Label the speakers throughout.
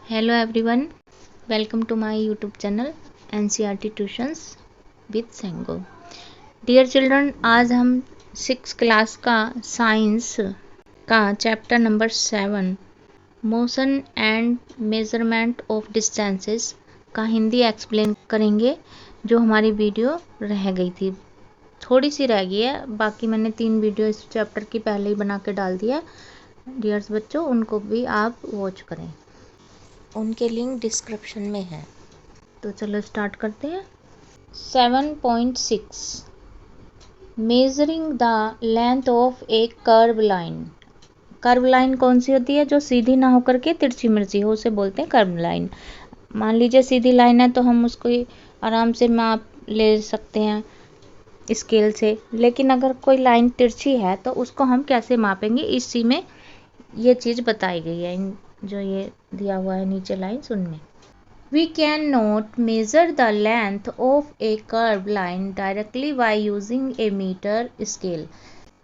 Speaker 1: Hello everyone, welcome to my YouTube channel NCERT Tuitions with Sengo। Dear children, आज हम 6 class का science का chapter number 7 motion and measurement of distances का Hindi explain करेंगे। जो हमारी वीडियो रह गई थी, थोड़ी सी रह गई है, बाकी मैंने 3 वीडियो इस चैप्टर की पहले ही बना के डाल दिया। डियर्स बच्चों, उनको भी आप वॉच करें, उनके लिंक डिस्क्रिप्शन में है। तो चलो स्टार्ट करते हैं। 7.6 measuring the length of A curve line. Curve line कौन सी होती है? जो सीधी ना होकर के तिरछी मिर्ची हो, उसे बोलते हैं कर्व लाइन। मान लीजिए सीधी लाइन है तो हम उसको आराम से माप ले सकते हैं स्केल से, लेकिन अगर कोई लाइन तिरछी है तो उसको हम कैसे मापेंगे, इसी में ये चीज़ बताई गई है। जो ये दिया हुआ है नीचे लाइन्स, उनमें We cannot measure the length of a curved line directly by using a meter scale।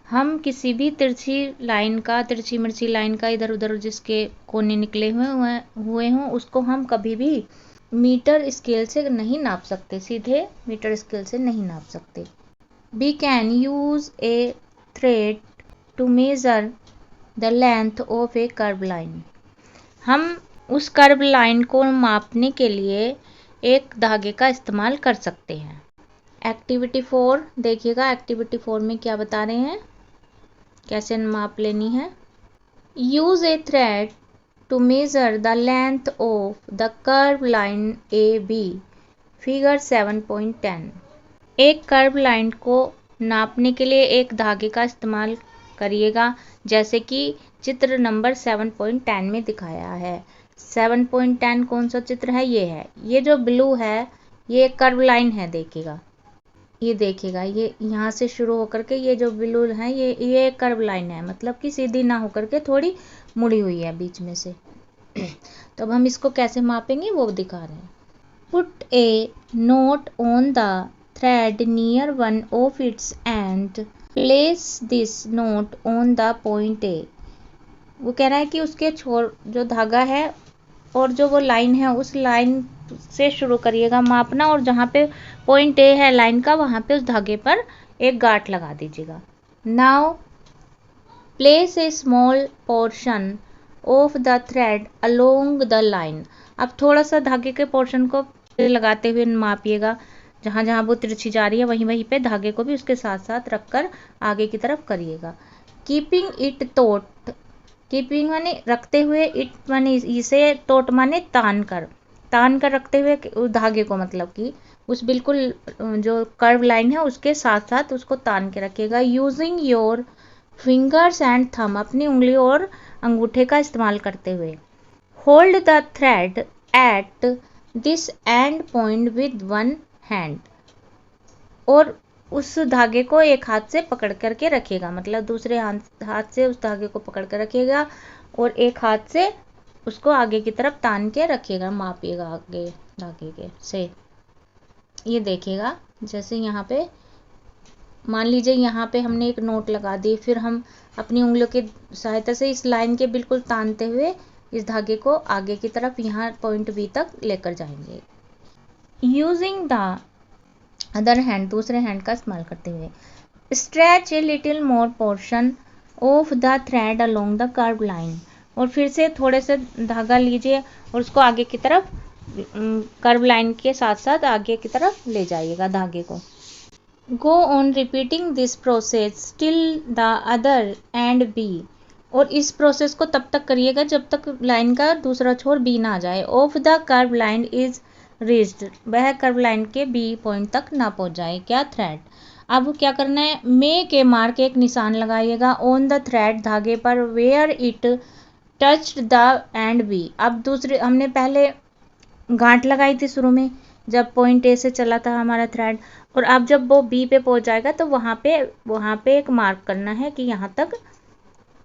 Speaker 1: हम किसी भी तिरछी मिर्ची लाइन का इधर उधर जिसके कोने निकले हुए हों उसको हम कभी भी मीटर स्केल से नहीं नाप सकते, सीधे मीटर स्केल से नहीं नाप सकते। We can use a thread to measure the length of a curved line। हम उस कर्व लाइन को मापने के लिए एक धागे का इस्तेमाल कर सकते हैं। एक्टिविटी 4 देखिएगा, एक्टिविटी 4 में क्या बता रहे हैं, कैसे माप लेनी है। Use a thread to measure the length of the curve line A B, figure 7.10। एक कर्व लाइन को नापने के लिए एक धागे का इस्तेमाल करिएगा, जैसे कि चित्र नंबर 7.10 में दिखाया है। 7.10 कौन सा चित्र है? ये है। ये जो ब्लू है ये कर्व लाइन है, देखिएगा, ये देखिएगा, ये यहाँ से शुरू होकर के ये जो ब्लू है ये कर्व लाइन है, मतलब कि सीधी ना होकर के थोड़ी मुड़ी हुई है बीच में से। तो अब हम इसको कैसे मापेंगे वो दिखा रहे हैं। Put A note on the thread near one of its and place this note on the point A. वो कह रहा है कि उसके छोर जो धागा है और जो वो लाइन है उस लाइन से शुरू करिएगा मापना, और जहाँ पे पॉइंट ए है लाइन का वहाँ पे उस धागे पर एक गांठ लगा दीजिएगा। Now place a small portion of the thread along the line. अब थोड़ा सा धागे के पोर्शन को लगाते हुए मापिएगा, जहाँ जहाँ वो तिरछी जा रही है वहीं पे धागे को भी उसके साथ साथ रखकर आगे की तरफ करिएगा। कीपिंग इट टोट, कीपिंग माने रखते हुए, इट माने इसे, टोट माने तान कर रखते हुए धागे को, मतलब कि उस बिल्कुल जो कर्व लाइन है उसके साथ साथ उसको तान के रखिएगा। Using your fingers and thumb, अपनी उंगली और अंगूठे का इस्तेमाल करते हुए। Hold the thread at this and point with one hand, और उस धागे को एक हाथ से पकड़ करके रखिएगा, मतलब दूसरे हाथ से उस धागे को पकड़ कर रखिएगा और एक हाथ से उसको आगे की तरफ तान के रखिएगा, मापिएगा आगे धागे के से। ये देखिएगा, जैसे यहाँ पे मान लीजिए यहाँ पे हमने एक नोट लगा दी, फिर हम अपनी उंगलियों की सहायता से इस लाइन के बिल्कुल तानते हुए इस धागे को आगे की तरफ यहाँ पॉइंट बी तक लेकर जाएंगे। यूजिंग द अदर हैंड, दूसरे हैंड का इस्तेमाल करते हुए। Stretch a little more portion of the thread along the curve line, और फिर से थोड़े से धागा लीजिए और उसको आगे की तरफ कर्व लाइन के साथ साथ आगे की तरफ ले जाइएगा धागे को। Go on repeating this process till the other end B, और इस प्रोसेस को तब तक करिएगा जब तक लाइन का दूसरा छोर बी ना आ जाए। Of the curve line is reached, वह कर्व लाइन के बी पॉइंट तक ना पहुंच जाए, क्या? थ्रेड। अब क्या करना है, मेक ए मार्क, एक निशान लगाइएगा, ऑन द थ्रेड, धागे पर, where it touched the end B. अब दूसरे हमने पहले गांठ लगाई थी शुरू में जब पॉइंट ए से चला था हमारा थ्रेड, और अब जब वो बी पे पहुंच जाएगा तो वहाँ पे एक मार्क करना है कि यहाँ तक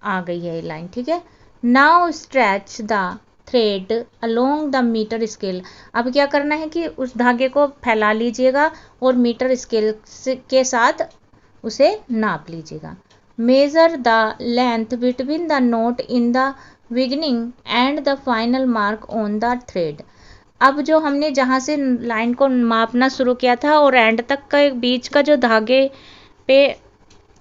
Speaker 1: आ गई है ये लाइन, ठीक है। Now stretch the thread along the metre scale. अब क्या करना है कि उस धागे को फैला लीजिएगा और मीटर स्केल के साथ उसे नाप लीजिएगा। Major the length between the note in the beginning and the final mark on the thread. अब जो हमने जहाँ से लाइन को मापना शुरू किया था और एंड तक का बीच का जो धागे पे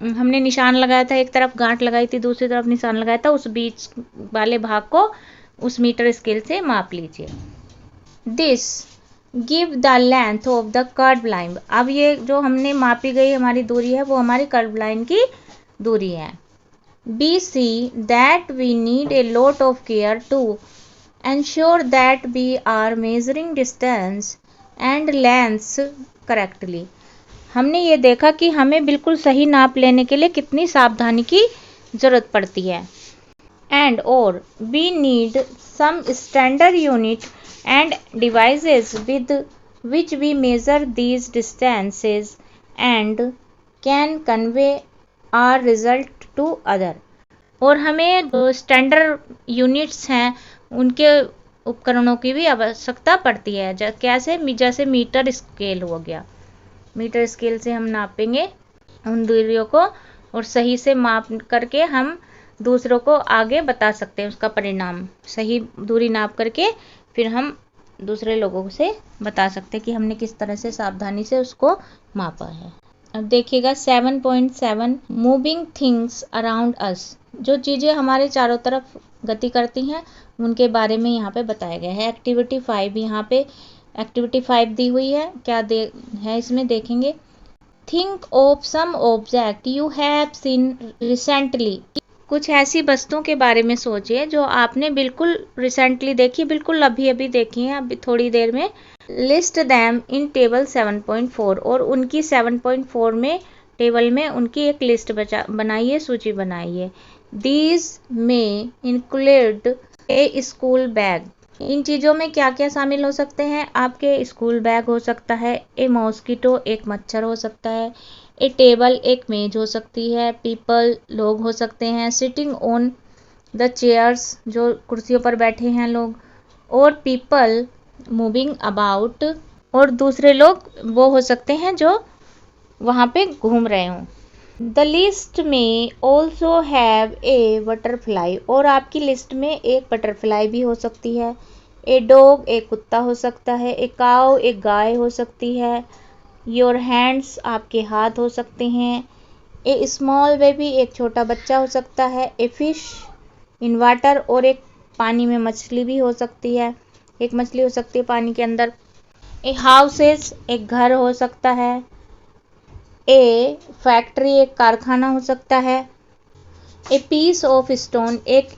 Speaker 1: हमने निशान लगाया था, एक तरफ गांठ लगाई थी, दूसरी तरफ निशान लगाया था, उस बीच वाले भाग को उस मीटर स्केल से माप लीजिए। This give the length of the curve line. अब ये जो हमने मापी गई हमारी दूरी है वो हमारी कर्व लाइन की दूरी है। We see that we need a lot of care to ensure that we are measuring distance and lengths correctly। हमने ये देखा कि हमें बिल्कुल सही नाप लेने के लिए कितनी सावधानी की जरूरत पड़ती है। And or we need some standard unit and devices with which we measure these distances and can convey our result to other. और हमें स्टैंडर्ड यूनिट्स हैं उनके उपकरणों की भी आवश्यकता पड़ती है। कैसे? जैसे मीटर स्केल हो गया, मीटर स्केल से हम नापेंगे उन दूरियों को और सही से माप करके हम दूसरों को आगे बता सकते हैं उसका परिणाम। सही दूरी नाप करके फिर हम दूसरे लोगों से बता सकते हैं कि हमने किस तरह से सावधानी से उसको मापा है। अब देखिएगा 7.7 मूविंग थिंग्स अराउंड अस। जो चीज़ें हमारे चारों तरफ गति करती हैं उनके बारे में यहाँ पे बताया गया है। एक्टिविटी 5, यहाँ पे एक्टिविटी 5 दी हुई है। क्या है इसमें देखेंगे। Think of some object you have seen recently. कुछ ऐसी वस्तुओं के बारे में सोचिए जो आपने बिल्कुल रिसेंटली देखी, बिल्कुल अभी अभी देखी हैं, अभी थोड़ी देर में। लिस्ट दैम इन टेबल 7.4 और उनकी 7.4 में टेबल में उनकी एक लिस्ट बनाइए, सूची बनाइए। दीज में इंक्लूड ए स्कूल बैग। इन चीज़ों में क्या क्या शामिल हो सकते हैं? आपके स्कूल बैग हो सकता है, ए मॉस्किटो एक मच्छर हो सकता है, ए टेबल एक मेज हो सकती है, पीपल लोग हो सकते हैं, सिटिंग ऑन द चेयर्स जो कुर्सियों पर बैठे हैं लोग, और पीपल मूविंग अबाउट और दूसरे लोग वो हो सकते हैं जो वहाँ पे घूम रहे हों। द लिस्ट में ऑल्सो हैव ए बटरफ्लाई और आपकी लिस्ट में एक बटरफ्लाई भी हो सकती है। ए डॉग एक कुत्ता हो सकता है, ए काऊ एक गाय हो सकती है, योर हैंड्स आपके हाथ हो सकते हैं, ए स्मॉल बेबी एक छोटा बच्चा हो सकता है, ए फिश इन वाटर और एक पानी में मछली भी हो सकती है, एक मछली हो सकती है पानी के अंदर। ए हाउसेस एक घर हो सकता है, ए फैक्ट्री एक कारखाना हो सकता है, ए पीस ऑफ स्टोन एक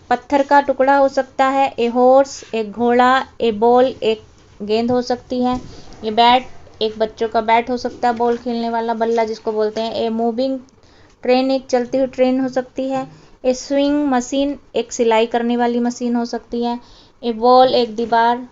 Speaker 1: पत्थर का टुकड़ा हो सकता है, ए हॉर्स एक घोड़ा, ए बॉल एक गेंद हो सकती है, ए बैट एक बच्चों का बैट हो सकता है, बॉल खेलने वाला बल्ला जिसको बोलते हैं, ए मूविंग ट्रेन एक चलती हुई ट्रेन हो सकती है, ए स्विंग मशीन एक सिलाई करने वाली मशीन हो सकती है, ए बॉल एक दीवार,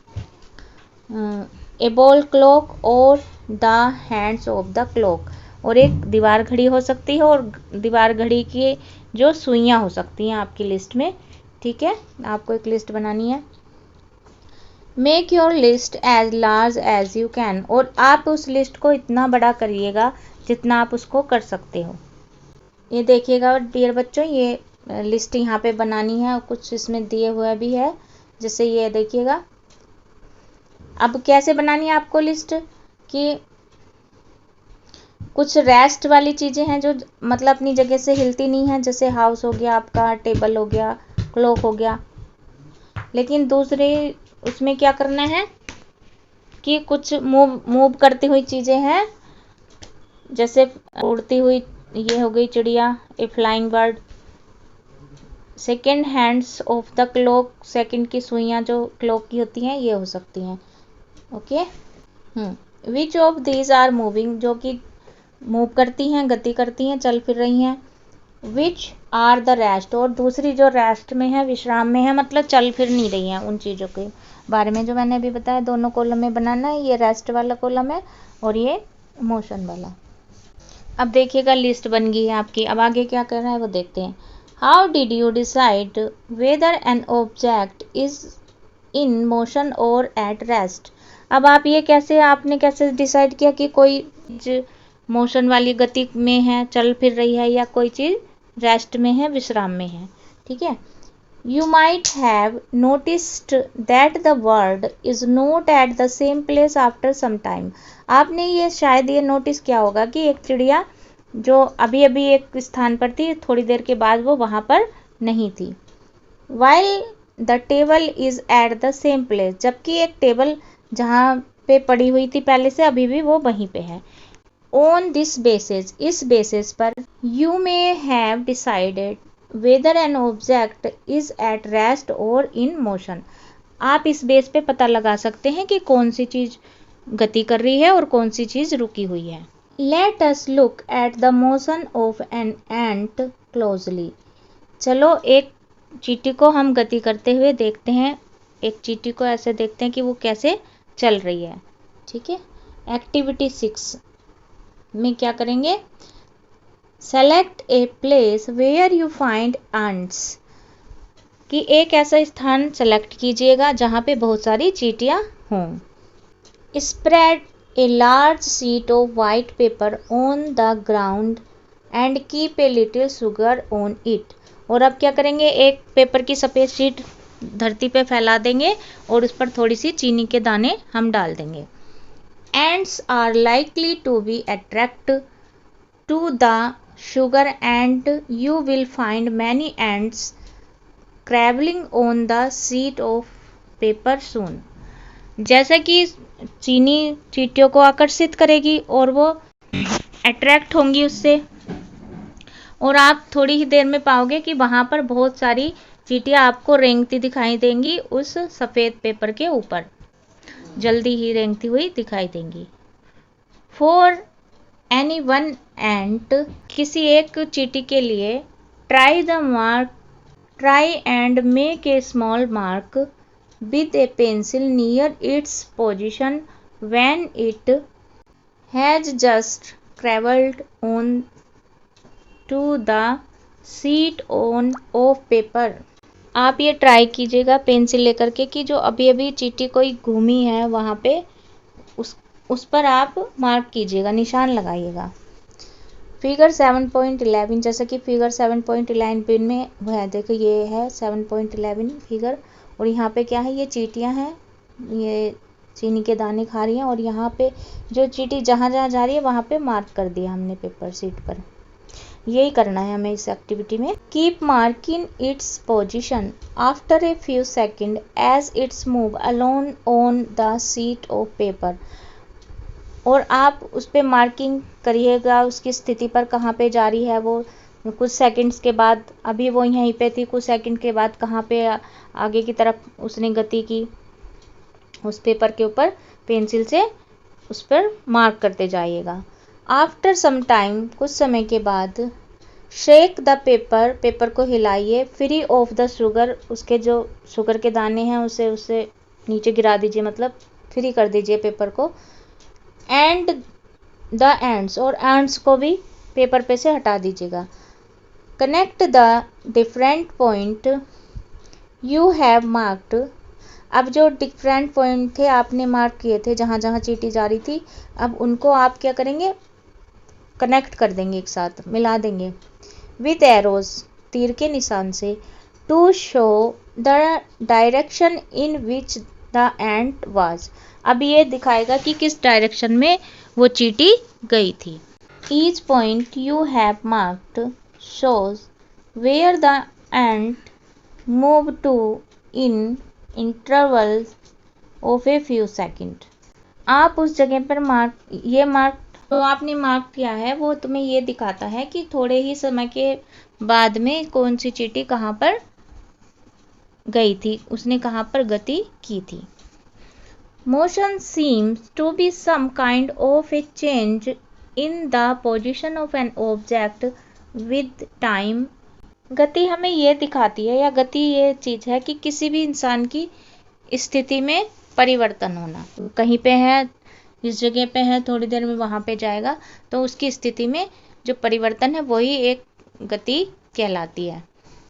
Speaker 1: ए बॉल क्लॉक और the hands of the clock और एक दीवार घड़ी हो सकती है और दीवार घड़ी की जो सुइयां हो सकती हैं आपकी लिस्ट में। ठीक है, आपको एक लिस्ट बनानी है। Make your list as large as you can और आप उस लिस्ट को इतना बड़ा करिएगा जितना आप उसको कर सकते हो। ये देखिएगा डियर बच्चों, ये लिस्ट यहाँ पे बनानी है और कुछ इसमें दिए हुए भी है, जैसे ये देखिएगा। अब कैसे बनानी है आपको लिस्ट कि कुछ रेस्ट वाली चीज़ें हैं जो मतलब अपनी जगह से हिलती नहीं हैं, जैसे हाउस हो गया आपका, टेबल हो गया, क्लॉक हो गया। लेकिन दूसरे उसमें क्या करना है कि कुछ मूव करती हुई चीज़ें हैं, जैसे उड़ती हुई ये हो गई चिड़िया, a flying bird. Second hands of the clock, second की सुइयाँ जो क्लॉक की होती हैं ये हो सकती हैं। Okay, which of these are moving, जो कि मूव करती हैं, गति करती हैं, चल फिर रही हैं। विच आर द रेस्ट, और दूसरी जो रेस्ट में है, विश्राम में है, मतलब चल फिर नहीं रही हैं। उन चीज़ों के बारे में जो मैंने अभी बताया, दोनों कॉलम में बनाना है। ये रेस्ट वाला कॉलम है और ये मोशन वाला। अब देखिएगा लिस्ट बन गई है आपकी। अब आगे क्या कर रहा है वो देखते हैं। How did you decide whether an object is in motion और एट रेस्ट। अब आप ये आपने कैसे डिसाइड किया कि कोई मोशन वाली गति में है, चल फिर रही है, या कोई चीज़ रेस्ट में है, विश्राम में है। ठीक है, You might have noticed that the bird is not at the same place after some time. आपने ये शायद ये नोटिस किया होगा कि एक चिड़िया जो अभी अभी एक स्थान पर थी, थोड़ी देर के बाद वो वहाँ पर नहीं थी. While the table is at the same place, जबकि एक टेबल जहाँ पे पड़ी हुई थी पहले से अभी भी वो वहीं पे है. On this basis, इस बेसिस पर you may have decided whether an object is at rest or in motion. आप इस बेस पे पता लगा सकते हैं कि कौन सी चीज गति कर रही है और कौन सी चीज रुकी हुई है. Let us look at the motion of an ant closely. चलो एक चींटी को हम गति करते हुए देखते हैं. एक चींटी को ऐसे देखते हैं कि वो कैसे चल रही है. ठीक है. एक्टिविटी 6 में क्या करेंगे? Select a place where you find ants. कि एक ऐसा स्थान सेलेक्ट कीजिएगा जहाँ पे बहुत सारी चींटियाँ हों. Spread a large sheet of white paper on the ground and keep a little sugar on it. और अब क्या करेंगे? एक पेपर की सफ़ेद शीट धरती पे फैला देंगे और उस पर थोड़ी सी चीनी के दाने हम डाल देंगे. Ants are likely to be attracted to the sugar and you will find many ants crabbling on the sheet of paper soon. जैसा कि चीनी चींटियों को आकर्षित करेगी और वो अट्रैक्ट होंगी उससे, और आप थोड़ी ही देर में पाओगे कि वहाँ पर बहुत सारी चींटियाँ आपको रेंगती दिखाई देंगी उस सफ़ेद पेपर के ऊपर. जल्दी ही रेंगती हुई दिखाई देंगी. फॉर एनी वन एंट, किसी एक चींटी के लिए, try and make a small mark with a pencil near its position when it has just travelled on to the sheet on of paper. आप ये ट्राई कीजिएगा पेंसिल लेकर के कि जो अभी अभी चींटी कोई घूमी है वहाँ पे उस पर आप मार्क कीजिएगा, निशान लगाइएगा. फिगर 7.11, जैसा कि फिगर 7.11 में है. देखो ये है 7.11 फिगर, और यहाँ पे क्या है? ये चींटियाँ हैं, ये चीनी के दाने खा रही हैं, और यहाँ पे जो चींटी जहाँ जहाँ जा रही है वहाँ पे मार्क कर दिया हमने पेपर शीट पर. यही करना है हमें इस एक्टिविटी में. Keep marking its position after a few second as its move along on the sheet of paper. और आप उस पर मार्किंग करिएगा उसकी स्थिति पर, कहाँ पे जा रही है वो. कुछ सेकंड्स के बाद, अभी वो यहीं पे थी, कुछ सेकंड के बाद कहाँ पे आगे की तरफ उसने गति की, उस पेपर के ऊपर पेंसिल से उस पर मार्क करते जाइएगा. आफ्टर सम टाइम, कुछ समय के बाद, शेक द पेपर को हिलाइए. फ्री ऑफ द शुगर, उसके जो शुगर के दाने हैं उसे नीचे गिरा दीजिए, मतलब फ्री कर दीजिए पेपर को. एंड द एंड्स, और एंड्स को भी पेपर पे से हटा दीजिएगा. Connect the different point you have marked. अब जो डिफरेंट पॉइंट थे आपने मार्क किए थे जहाँ जहाँ चींटी जा रही थी, अब उनको आप क्या करेंगे? कनेक्ट कर देंगे, एक साथ मिला देंगे. विथ एरोज, तीर के निशान से. To show the direction in which the ant was. अब ये दिखाएगा कि किस डायरेक्शन में वो चींटी गई थी. Each point you have marked shows where the ant move to in interval of a few second. आप उस जगह पर मार्क तो आपने मार्क किया है वो तुम्हें ये दिखाता है कि थोड़े ही समय के बाद में कौन सी चींटी कहाँ पर गई थी, उसने कहाँ पर गति की थी. Motion seems to be some kind of a change in the position of an object with time. गति हमें ये दिखाती है, या गति ये चीज़ है कि किसी भी इंसान की स्थिति में परिवर्तन होना. कहीं पे है, इस जगह पे है, थोड़ी देर में वहाँ पे जाएगा, तो उसकी स्थिति में जो परिवर्तन है वही एक गति कहलाती है.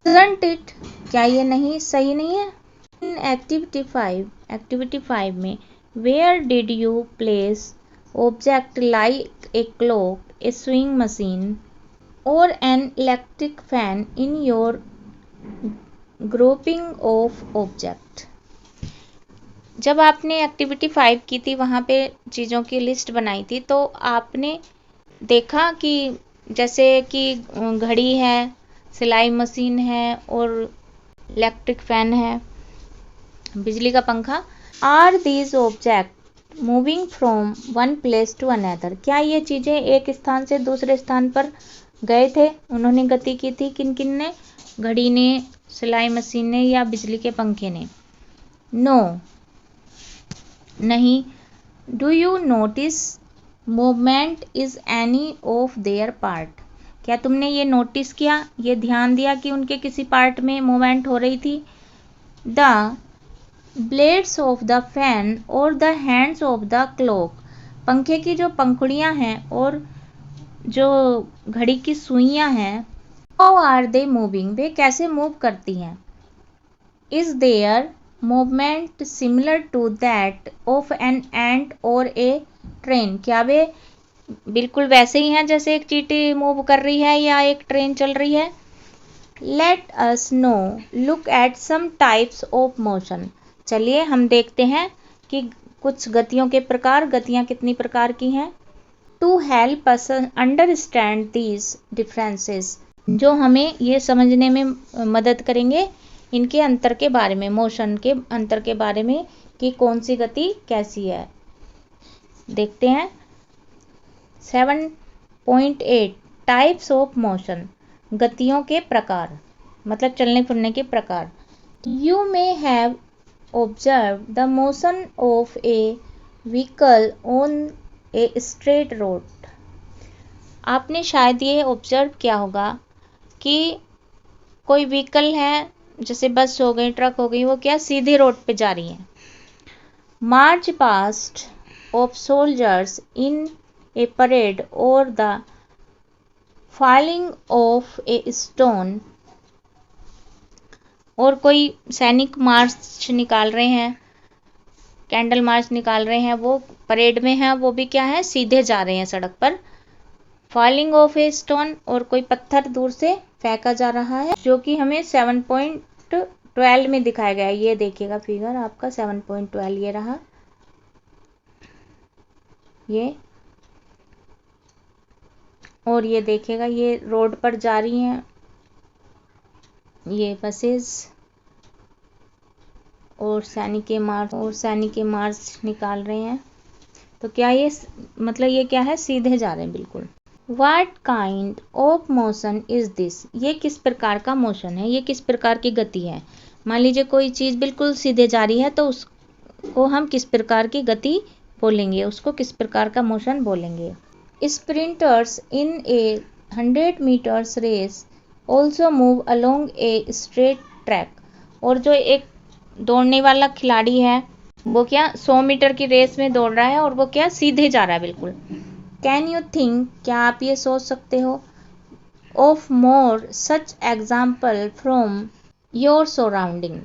Speaker 1: Isn't it? क्या ये नहीं सही नहीं है? In एक्टिविटी 5 में, where did you place object like a clock, a sewing machine or an electric fan in your grouping of object. जब आपने एक्टिविटी 5 की थी, वहाँ पे चीज़ों की लिस्ट बनाई थी, तो आपने देखा कि जैसे कि घड़ी है, सिलाई मशीन है और इलेक्ट्रिक फैन है, बिजली का पंखा। Are these object moving from one place to another. क्या ये चीज़ें एक स्थान से दूसरे स्थान पर गए थे, उन्होंने गति की थी? किन किन ने? घड़ी ने, सिलाई मशीन ने या बिजली के पंखे ने? नो, नहीं। Do you notice movement is any of their part. क्या तुमने ये नोटिस किया, ये ध्यान दिया कि उनके किसी पार्ट में मूवमेंट हो रही थी? The blades of the fan और the hands of the clock. पंखे की जो पंखुड़ियाँ हैं और जो घड़ी की सुइयाँ हैं, हाउ आर दे मूविंग, वे कैसे मूव करती हैं? Is there movement similar to that of an ant और ए ट्रेन। क्या वे बिल्कुल वैसे ही हैं जैसे एक चींटी मूव कर रही है या एक ट्रेन चल रही है? Let us now look at some types of motion. चलिए हम देखते हैं कि कुछ गतियों के प्रकार, गतियाँ कितनी प्रकार की हैं। To help us understand these differences, जो हमें ये समझने में मदद करेंगे इनके अंतर के बारे में, मोशन के अंतर के बारे में कि कौन सी गति कैसी है। देखते हैं 7.8 टाइप्स ऑफ मोशन, गतियों के प्रकार, मतलब चलने फिरने के प्रकार। You may have observe the motion of A vehicle on a straight road. आपने शायद ये ऑब्जर्व किया होगा कि कोई व्हीकल है, जैसे बस हो गई, ट्रक हो गई, वो क्या सीधे रोड पे जा रही है। March past of soldiers in a parade और the falling of a stone. और कोई सैनिक मार्च निकाल रहे हैं, कैंडल मार्च निकाल रहे हैं, वो परेड में हैं, वो भी क्या है, सीधे जा रहे हैं सड़क पर। फॉलिंग ऑफ ए स्टोन, और कोई पत्थर दूर से फेंका जा रहा है, जो कि हमें 7.12 में दिखाया गया है। ये देखिएगा फिगर आपका 7.12 ये रहा, ये। और ये देखिएगा ये रोड पर जा रही हैं ये बसेस, और सैनिक मार्च निकाल रहे हैं। तो क्या ये मतलब ये क्या है, सीधे जा रहे हैं बिल्कुल। What kind of motion is this? ये किस प्रकार का मोशन है, ये किस प्रकार की गति है? मान लीजिए कोई चीज़ बिल्कुल सीधे जा रही है तो उसको हम किस प्रकार की गति बोलेंगे, उसको किस प्रकार का मोशन बोलेंगे। Sprinters in a 100 metres race also move along a straight track. और जो एक दौड़ने वाला खिलाड़ी है वो क्या 100 मीटर की रेस में दौड़ रहा है और वो क्या सीधे जा रहा है बिल्कुल। कैन यू थिंक, क्या आप ये सोच सकते हो, of more such example from your surrounding.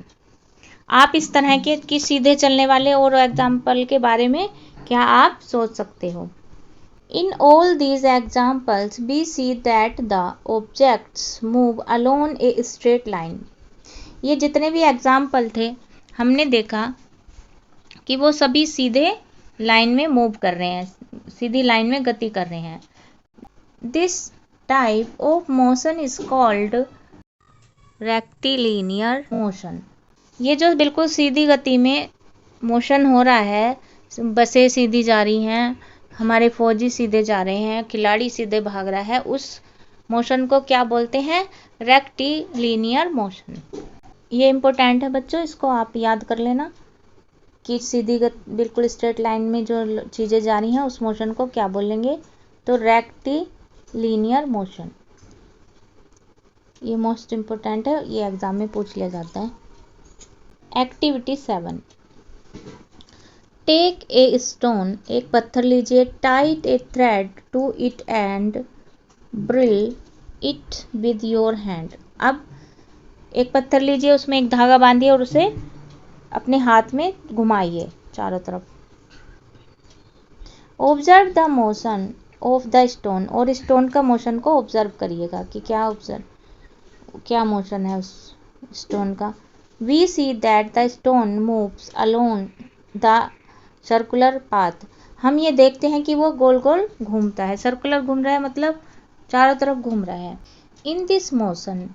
Speaker 1: आप इस तरह के कि सीधे चलने वाले और एग्जाम्पल के बारे में क्या आप सोच सकते हो। In all these examples we see that the objects move along a straight line. ये जितने भी एग्जाम्पल थे हमने देखा कि वो सभी सीधे लाइन में मूव कर रहे हैं, सीधी लाइन में गति कर रहे हैं। This type of motion is called rectilinear motion. ये जो बिल्कुल सीधी गति में मोशन हो रहा है, बसें सीधी जा रही हैं, हमारे फौजी सीधे जा रहे हैं, खिलाड़ी सीधे भाग रहा है, उस मोशन को क्या बोलते हैं, रेक्टिलिनियर मोशन। ये इम्पोर्टेंट है बच्चों, इसको आप याद कर लेना कि सीधी बिल्कुल स्ट्रेट लाइन में जो चीज़ें जा रही हैं उस मोशन को क्या बोलेंगे, तो रेक्टिलिनियर मोशन। ये मोस्ट इम्पोर्टेंट है, ये एग्जाम में पूछ लिया जाता है। एक्टिविटी 7, टेक ए स्टोन, एक पत्थर लीजिए, tie a thread to it and whirl it with your hand. अब एक पत्थर लीजिए, उसमें एक धागा बांधिए और उसे अपने हाथ में घुमाइए चारों तरफ। Observe the motion of the stone, और स्टोन का मोशन को ऑब्जर्व करिएगा कि क्या मोशन है उस स्टोन का। We see that the stone moves along the circular path. हम ये देखते हैं कि वो गोल गोल घूमता है, सर्कुलर घूम रहा है मतलब चारों तरफ घूम रहा है। इन दिस मोशन,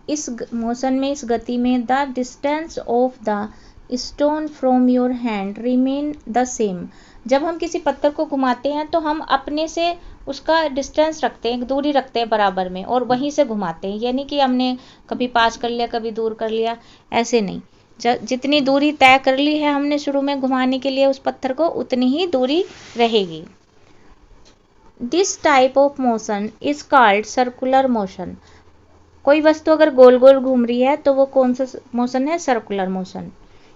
Speaker 1: इस मोशन में, इस गति में, the distance of the stone from your hand remain the same. जब हम किसी पत्थर को घुमाते हैं तो हम अपने से उसका डिस्टेंस रखते हैं, दूरी रखते हैं बराबर में, और वहीं से घुमाते हैं। यानी कि हमने कभी पास कर लिया, कभी दूर कर लिया, ऐसे नहीं। जितनी दूरी तय कर ली है हमने शुरू में घुमाने के लिए उस पत्थर को, उतनी ही दूरी रहेगी। This type of motion is called circular motion. कोई वस्तु अगर गोल गोल घूम रही है तो वो कौन सा मोशन है? Circular motion.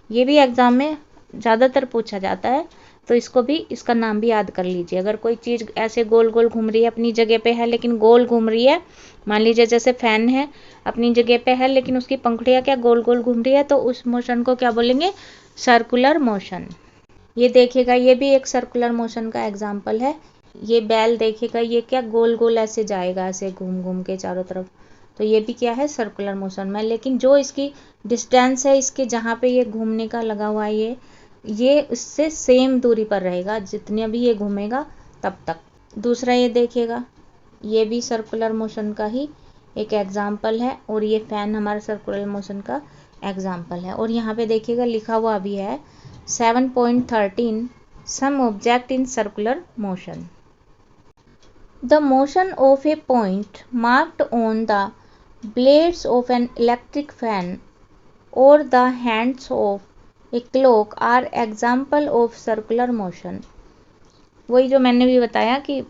Speaker 1: ये भी एग्जाम में ज़्यादातर पूछा जाता है, तो इसको भी, इसका नाम भी याद कर लीजिए। अगर कोई चीज़ ऐसे गोल गोल घूम रही है, अपनी जगह पे है लेकिन गोल घूम रही है, मान लीजिए जैसे फैन है, अपनी जगह पे है लेकिन उसकी पंखुड़ियाँ क्या गोल गोल घूम रही है, तो उस मोशन को क्या बोलेंगे? Circular motion. ये देखिएगा, ये भी एक सर्कुलर मोशन का एग्जाम्पल है। ये बैल देखिएगा, ये क्या गोल गोल ऐसे जाएगा, ऐसे घूम घूम के चारों तरफ, तो ये भी क्या है? सर्कुलर मोशन में। लेकिन जो इसकी डिस्टेंस है, इसके जहाँ पे ये घूमने का लगा हुआ है, ये उससे सेम दूरी पर रहेगा जितने भी ये घूमेगा तब तक। दूसरा ये देखिएगा, ये भी सर्कुलर मोशन का ही एक एग्जाम्पल है, और ये फैन हमारा सर्कुलर मोशन का एग्जाम्पल है। और यहाँ पे देखिएगा लिखा हुआ भी है 7.13 some object in circular motion. The motion of a point marked on the blades of an electric fan or the hands of a clock are example of circular motion। वही जो मैंने भी बताया कि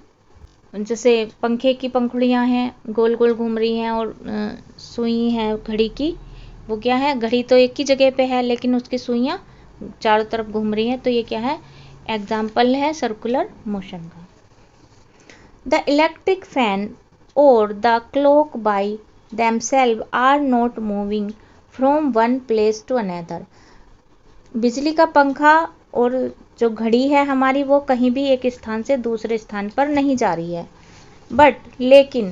Speaker 1: जैसे पंखे की पंखुड़ियाँ हैं, गोल गोल घूम रही हैं, और सुई है घड़ी की, वो क्या है? घड़ी तो एक ही जगह पे है लेकिन उसकी सुइयाँ चारों तरफ घूम रही हैं, तो ये क्या है? एग्जाम्पल है सर्कुलर मोशन का। The electric fan or the clock by themselves are not moving from one place to another। बिजली का पंखा और जो घड़ी है हमारी, वो कहीं भी एक स्थान से दूसरे स्थान पर नहीं जा रही है, बट लेकिन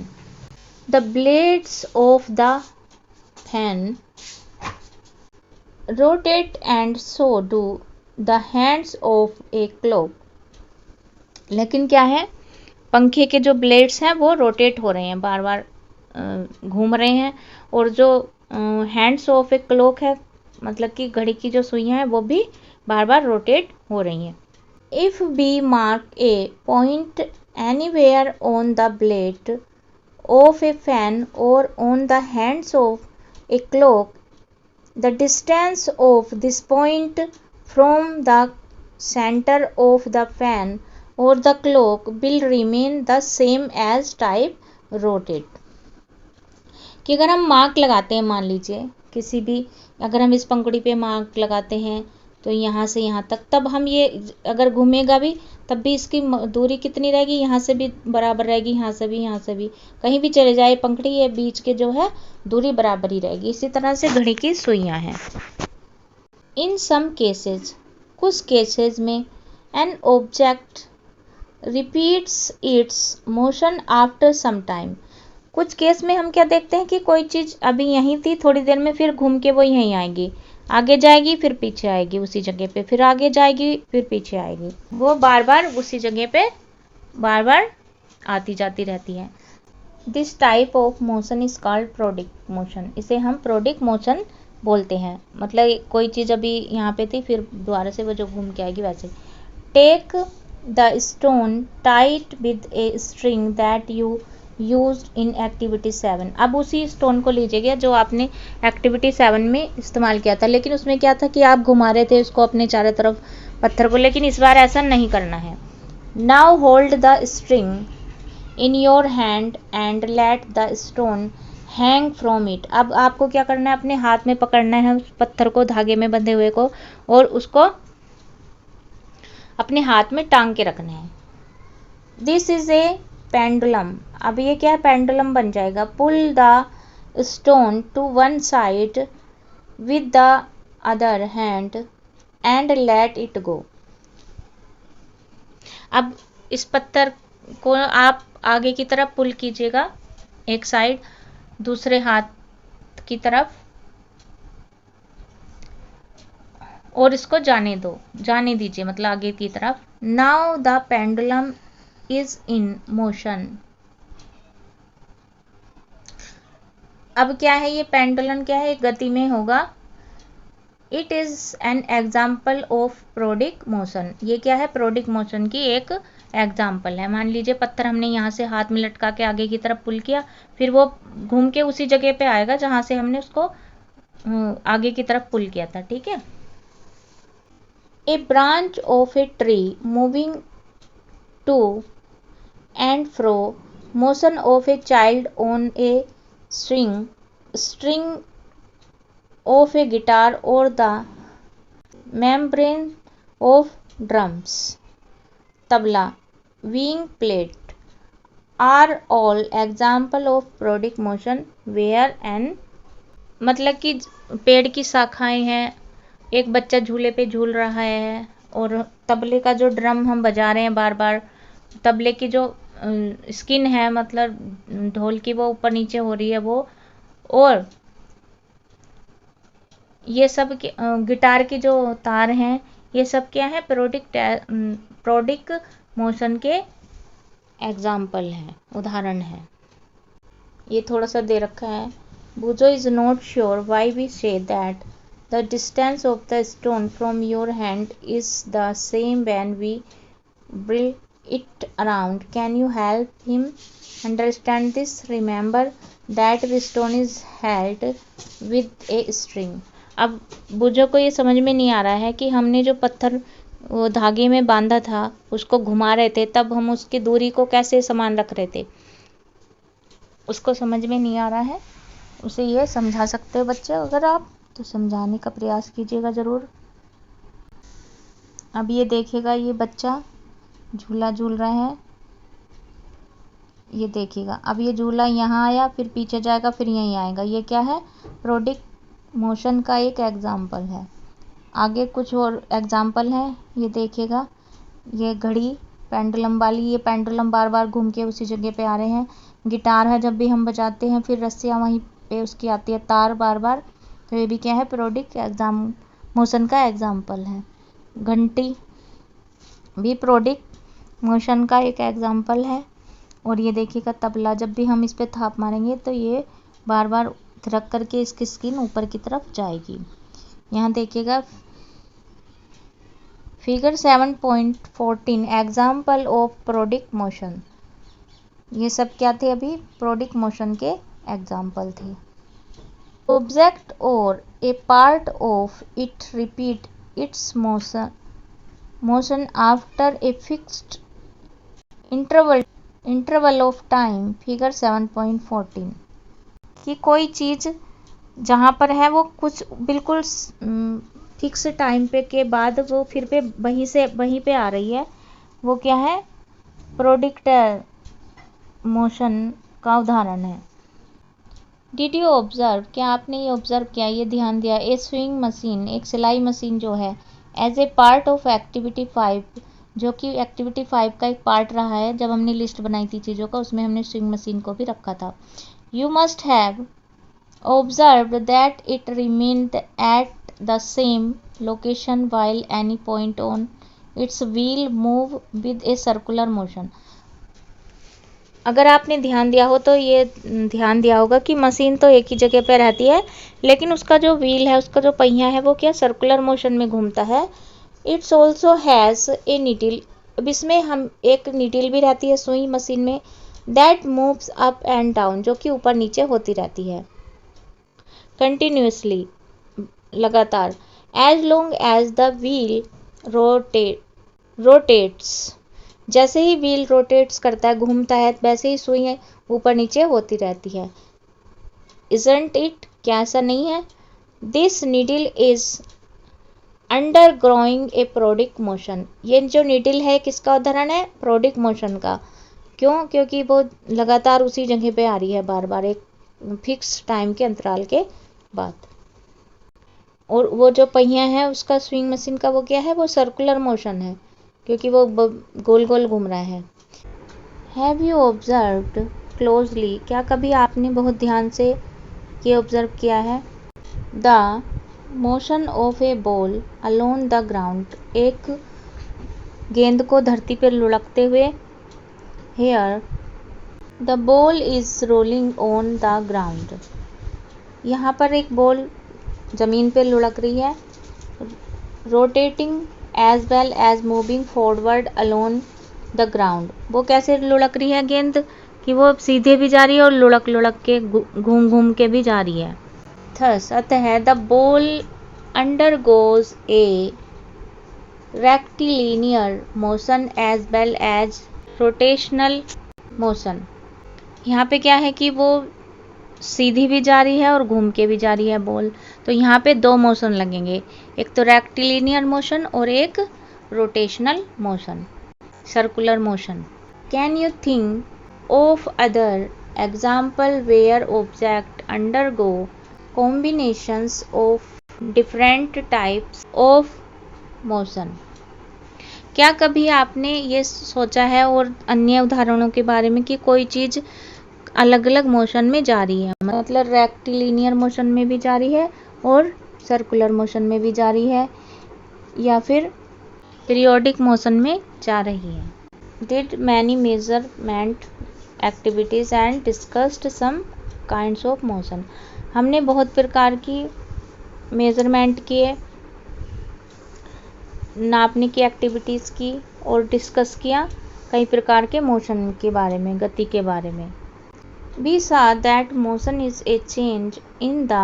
Speaker 1: the blades of the fan rotate and so do the hands of a clock। लेकिन क्या है? पंखे के जो ब्लेड्स हैं वो रोटेट हो रहे हैं, बार बार घूम रहे हैं, और जो हैंड्स ऑफ ए क्लॉक है, मतलब कि घड़ी की जो सुइयां हैं, वो भी बार बार रोटेट हो रही हैं। If we mark a point anywhere on the blade of a fan और on the hands of a clock, the distance of this point from the centre of the fan और the clock will remain the same as type rotate. कि अगर हम mark लगाते हैं, मान लीजिए किसी भी, अगर हम इस पंखुड़ी पे मार्क लगाते हैं तो यहाँ से यहाँ तक, तब हम ये अगर घूमेगा भी तब भी इसकी दूरी कितनी रहेगी? यहाँ से भी बराबर रहेगी, यहाँ से भी, यहाँ से भी, कहीं भी चले जाए पंखुड़ी, ये बीच के जो है दूरी बराबर ही रहेगी। इसी तरह से घड़ी की सुइयाँ हैं। इन सम केसेज, कुछ केसेज में an object repeats its motion after some time. कुछ केस में हम क्या देखते हैं कि कोई चीज़ अभी यहीं थी, थोड़ी देर में फिर घूम के वो यहीं आएगी, आगे जाएगी फिर पीछे आएगी उसी जगह पे, फिर आगे जाएगी फिर पीछे आएगी, वो बार बार उसी जगह पे बार बार आती जाती रहती है। This type of motion is called प्रोडिक motion. इसे हम प्रोडिक मोशन बोलते हैं। मतलब कोई चीज़ अभी यहाँ पे थी, फिर दोबारा से वो जो घूम के आएगी वैसे। Take the stone tied with a string that you used in activity 7। अब उसी स्टोन को लीजिएगा जो आपने एक्टिविटी 7 में इस्तेमाल किया था, लेकिन उसमें क्या था कि आप घुमा रहे थे उसको अपने चारों तरफ पत्थर को, लेकिन इस बार ऐसा नहीं करना है। Now hold the string in your hand and let the stone hang from it. अब आपको क्या करना है? अपने हाथ में पकड़ना है उस पत्थर को, धागे में बंधे हुए को, और उसको अपने हाथ में टांग के रखना है। This is a pendulum. अब ये क्या है? पेंडुलम बन जाएगा। Pull the stone to one side with the other hand and let it go. अब इस पत्थर को आप आगे की तरफ पुल कीजिएगा, एक साइड, दूसरे हाथ की तरफ, और इसको जाने दीजिए, मतलब आगे की तरफ। Now the pendulum is in motion. अब क्या है, ये पेंडुलम क्या है, गति में होगा। It is an example of periodic motion. ये क्या है, प्रोडिक मोशन की एक एग्जाम्पल है। मान लीजिए पत्थर हमने यहाँ से हाथ में लटका के आगे की तरफ पुल किया, फिर वो घूम के उसी जगह पे आएगा जहां से हमने उसको आगे की तरफ पुल किया था। ठीक है। A branch of a tree moving to and fro, motion of a child on a string of a guitar or the membrane of drums, tabla being played are all example of प्रोडिक motion where an, मतलब कि पेड़ की शाखाएं हैं, एक बच्चा झूले पे झूल रहा है, और तबले का जो ड्रम हम बजा रहे हैं बार बार, तबले की जो स्किन है, मतलब ढोल की, वो ऊपर नीचे हो रही है वो, और ये सब गिटार की जो तार हैं, ये सब क्या है, प्रोडिक मोशन के एग्जाम्पल हैं, उदाहरण है। ये थोड़ा सा दे रखा है। Boojho is not sure why we say that the distance of the stone from your hand is the same when we whirl it around. Can you help him understand this? Remember that the stone is held with a string. अब बुजो को ये समझ में नहीं आ रहा है कि हमने जो पत्थर वो धागे में बांधा था, उसको घुमा रहे थे, तब हम उसकी दूरी को कैसे समान रख रहे थे, उसको समझ में नहीं आ रहा है। उसे ये समझा सकते हो बच्चे, अगर आप तो समझाने का प्रयास कीजिएगा ज़रूर। अब ये देखेगा, ये बच्चा झूला झूल रहा है, ये देखिएगा। अब ये झूला यहाँ आया, फिर पीछे जाएगा, फिर यहीं आएगा। ये क्या है, प्रोडिक मोशन का एक एग्जाम्पल है। आगे कुछ और एग्जाम्पल है, ये देखिएगा। ये घड़ी पेंडुलम वाली, ये पेंडुलम बार बार घूम के उसी जगह पे आ रहे हैं। गिटार है, जब भी हम बजाते हैं फिर रस्सियाँ वहीं पे उसकी आती है, तार बार बार, तो ये भी क्या है, प्रोडिक मोशन का एग्जाम्पल है। घंटी भी प्रोडिक मोशन का एक एग्जाम्पल है। और ये देखिएगा तबला, जब भी हम इस पे थाप मारेंगे तो ये बार बार थिरक करके इसकी स्किन ऊपर की तरफ जाएगी। यहाँ देखिएगा figure 7.14 example of periodic motion. ये सब क्या थे, अभी प्रोडिक मोशन के एग्जाम्पल थे। ऑब्जेक्ट और a part of it repeat its motion after a fixed interval of time, figure 7.14। कि कोई चीज़ जहाँ पर है वो कुछ बिल्कुल फिक्स टाइम पे के बाद वो फिर पे वहीं पे आ रही है, वो क्या है, प्रोडिक्ट मोशन का उदाहरण है। डिड यू ऑब्जर्व, क्या आपने ये ऑब्जर्व किया, ये ध्यान दिया, ए स्विंग मशीन, एक सिलाई मशीन जो है, as a part of activity 5, जो कि एक्टिविटी 5 का एक पार्ट रहा है। जब हमने लिस्ट बनाई थी चीज़ों का, उसमें हमने स्विंग मशीन को भी रखा था। You must have observed that it remained at the same location while any point on it's wheel move with a circular motion. अगर आपने ध्यान दिया हो तो ये ध्यान दिया होगा कि मशीन तो एक ही जगह पे रहती है, लेकिन उसका जो व्हील है, उसका जो पहिया है, वो क्या सर्कुलर मोशन में घूमता है। It's also has a needle, अब इसमें हम एक नीडल भी रहती है सुई मशीन में, that moves up and down, जो कि ऊपर नीचे होती रहती है कंटिन्यूसली, लगातार। As long as the wheel rotates, जैसे ही व्हील रोटेट्स करता है, घूमता है, वैसे ही सुई ऊपर नीचे होती रहती है। इजंट इट, क्या ऐसा नहीं है। This needle is under growing A प्रोडिक motion, ये जो नीडल है किसका उदाहरण है, प्रोडिक मोशन का। क्यों, क्योंकि वो लगातार उसी जगह पे आ रही है बार बार, एक फिक्स टाइम के अंतराल के बाद। और वो जो पहिया है उसका, स्विंग मशीन का, वो क्या है, वो सर्कुलर मोशन है, क्योंकि वो गोल गोल घूम रहा है। हैव यू ऑब्जर्व्ड क्लोजली, क्या कभी आपने बहुत ध्यान से ये ऑब्जर्व किया है, the motion of a ball along the ground, एक गेंद को धरती पर लुढ़कते हुए। Here the ball is rolling on the ground, यहाँ पर एक बॉल जमीन पर लुढ़क रही है। Rotating as well as moving forward along the ground, वो कैसे लुढ़क रही है गेंद कि वो सीधे भी जा रही है और लुढ़क लुढ़क के घूम घूम के भी जा रही है। थस अतः the ball undergoes a rectilinear motion as well as rotational motion, यहाँ पे क्या है कि वो सीधी भी जा रही है और घूम के भी जा रही है बॉल, तो यहाँ पे दो मोशन लगेंगे, एक तो रेक्टिलिनियर मोशन और एक rotational motion, circular motion. Can you think of other example where object undergo combinations of different types of motion, क्या कभी आपने ये सोचा है और अन्य उदाहरणों के बारे में कि कोई चीज़ अलग अलग मोशन में जा रही है, मतलब रेक्टिलिनियर मोशन में भी जा रही है और सर्कुलर मोशन में भी जा रही है, या फिर पीरियोडिक मोशन में जा रही है। Did many measurement activities and discussed some kinds of motion, हमने बहुत प्रकार की मेजरमेंट किए, नापने की एक्टिविटीज़ की और डिस्कस किया कई प्रकार के मोशन के बारे में, गति के बारे में। We saw that motion is a change in the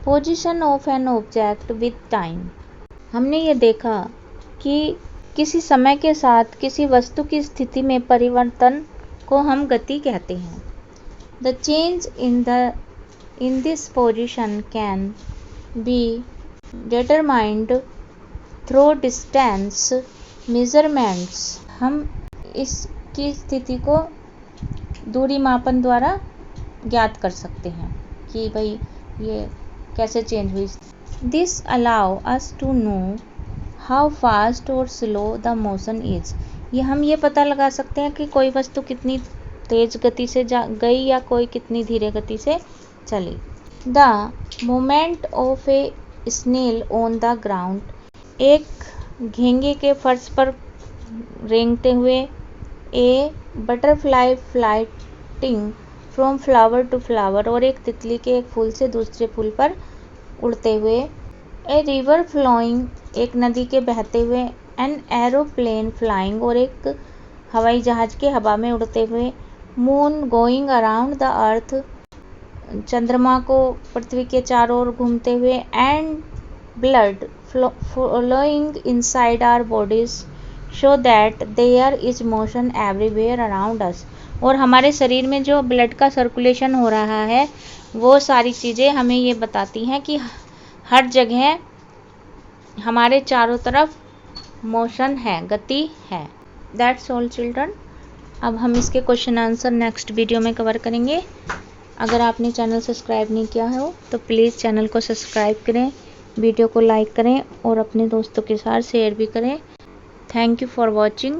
Speaker 1: position of an object with time, हमने ये देखा कि किसी समय के साथ किसी वस्तु की स्थिति में परिवर्तन को हम गति कहते हैं। The change in this position can be determined through distance measurements, हम इसकी स्थिति को दूरी मापन द्वारा ज्ञात कर सकते हैं कि भाई ये कैसे चेंज हुई। This allow us to know how fast और स्लो द मोशन इज, ये हम ये पता लगा सकते हैं कि कोई वस्तु कितनी तेज गति से गई या कोई कितनी धीरे गति से चली। The moment of a snail on the ground, एक घेंगे के फर्श पर रेंगते हुए। A butterfly flitting from flower to flower, और एक तितली के एक फूल से दूसरे फूल पर उड़ते हुए। ए रिवर फ्लोइंग, एक नदी के बहते हुए। एन एरोप्लेन फ्लाइंग, और एक हवाई जहाज के हवा में उड़ते हुए। Moon going around the earth, चंद्रमा को पृथ्वी के चारों ओर घूमते हुए। And blood flowing inside our bodies show that there is motion everywhere around us, और हमारे शरीर में जो ब्लड का सर्कुलेशन हो रहा है वो सारी चीज़ें हमें ये बताती हैं कि हर जगह हमारे चारों तरफ मोशन है, गति है। That's all children. अब हम इसके क्वेश्चन आंसर नेक्स्ट वीडियो में कवर करेंगे। अगर आपने चैनल सब्सक्राइब नहीं किया हो तो प्लीज़ चैनल को सब्सक्राइब करें, वीडियो को लाइक करें और अपने दोस्तों के साथ शेयर भी करें। Thank you for watching.